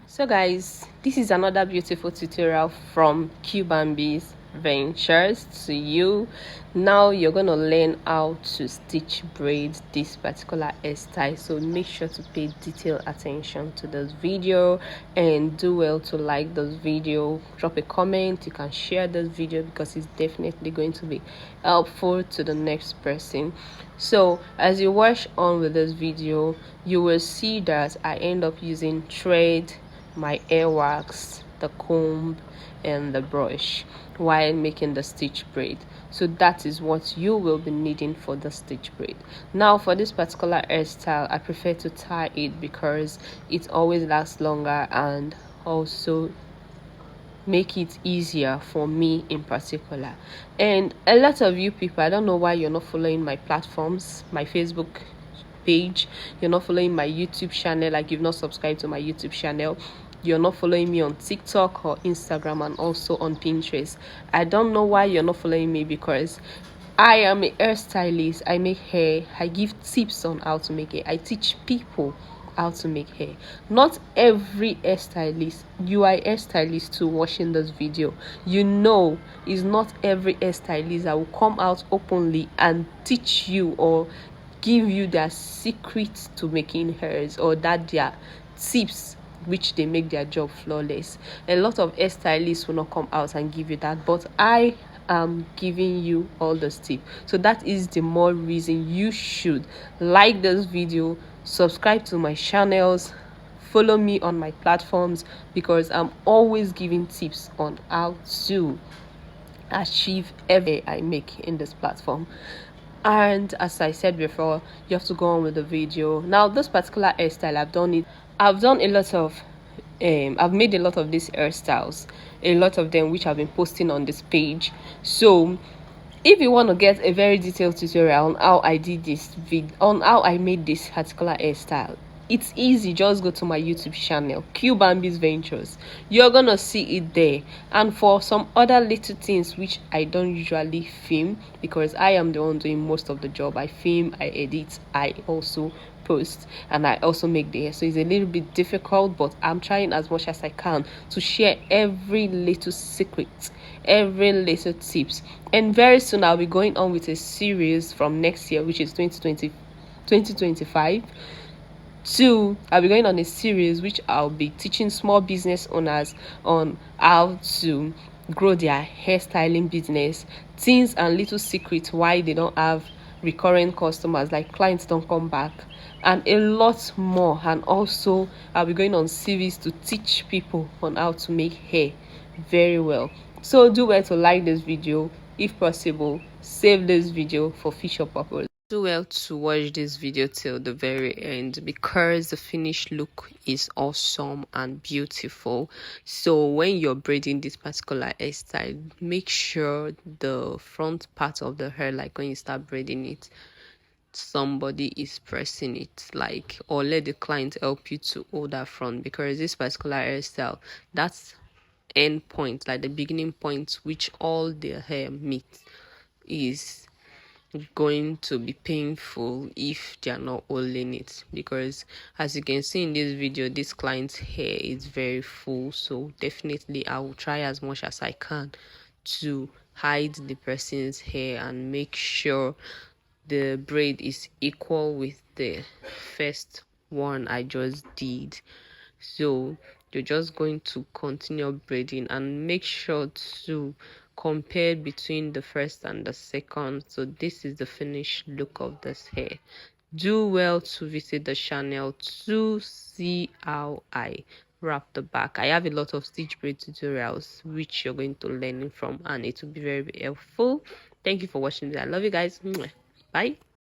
So guys, this is another beautiful tutorial from Q-Bambi's Ventures to you. Now you're going to learn how to stitch braids this particular hairstyle, so make sure to pay detailed attention to this video and do well to like this video, drop a comment, you can share this video because it's definitely going to be helpful to the next person. So as you watch on with this video, you will see that I end up using thread, my hair wax, the comb and the brush while making the stitch braid. So that is what you will be needing for the stitch braid. Now for this particular hairstyle, I prefer to tie it because it always lasts longer and also make it easier for me in particular. And a lot of you people, I don't know why you're not following my platforms, my Facebook page, you're not following my YouTube channel, like you've not subscribed to my YouTube channel, you're not following me on TikTok or Instagram and also on Pinterest. I don't know why you're not following me, because I am a hairstylist. I make hair, I give tips on how to make it, I teach people how to make hair. Not every hairstylist, you are a hairstylist too watching this video, you know it's not every hairstylist that will come out openly and teach you or give you their secrets to making hairs, or that their tips which they make their job flawless. A lot of hairstylists will not come out and give you that, but I am giving you all the tips. So that is the more reason you should like this video, subscribe to my channels, follow me on my platforms, because I'm always giving tips on how to achieve every I make in this platform. And as I said before, you have to go on with the video. Now this particular hairstyle, I've done a lot of I've made a lot of these hairstyles, a lot of them which I've been posting on this page. So if you want to get a very detailed tutorial on how I did this on how I made this particular hairstyle, it's easy. Just go to my YouTube channel, Q-Bambi's Ventures. You're gonna see it there. And for some other little things which I don't usually film, because I am the one doing most of the job, I film, I edit, I also post, and I also make the hair, so it's a little bit difficult, but I'm trying as much as I can to share every little secret, every little tips. And very soon I'll be going on with a series from next year, which is 2025. I'll be going on a series which I'll be teaching small business owners on how to grow their hairstyling business, things and little secrets why they don't have recurring customers, like clients don't come back, and a lot more. And also I'll be going on series to teach people on how to make hair very well. So do well to like this video, if possible save this video for future purpose. Do well to watch this video till the very end, because the finished look is awesome and beautiful. So when you're braiding this particular hairstyle, make sure the front part of the hair, like when you start braiding it, somebody is pressing it, like, or let the client help you to hold that front, because this particular hairstyle, that's end point, like the beginning point which all the hair meet, is going to be painful if they are not holding it, because as you can see in this video, this client's hair is very full. So definitely I will try as much as I can to hide the person's hair and make sure the braid is equal with the first one I just did. So you're just going to continue braiding and make sure to compare between the first and the second. So this is the finished look of this hair. Do well to visit the channel to see how I wrap the back. I have a lot of stitch braid tutorials which you're going to learn from, and it will be very, very helpful. Thank you for watching this. I love you guys. Bye.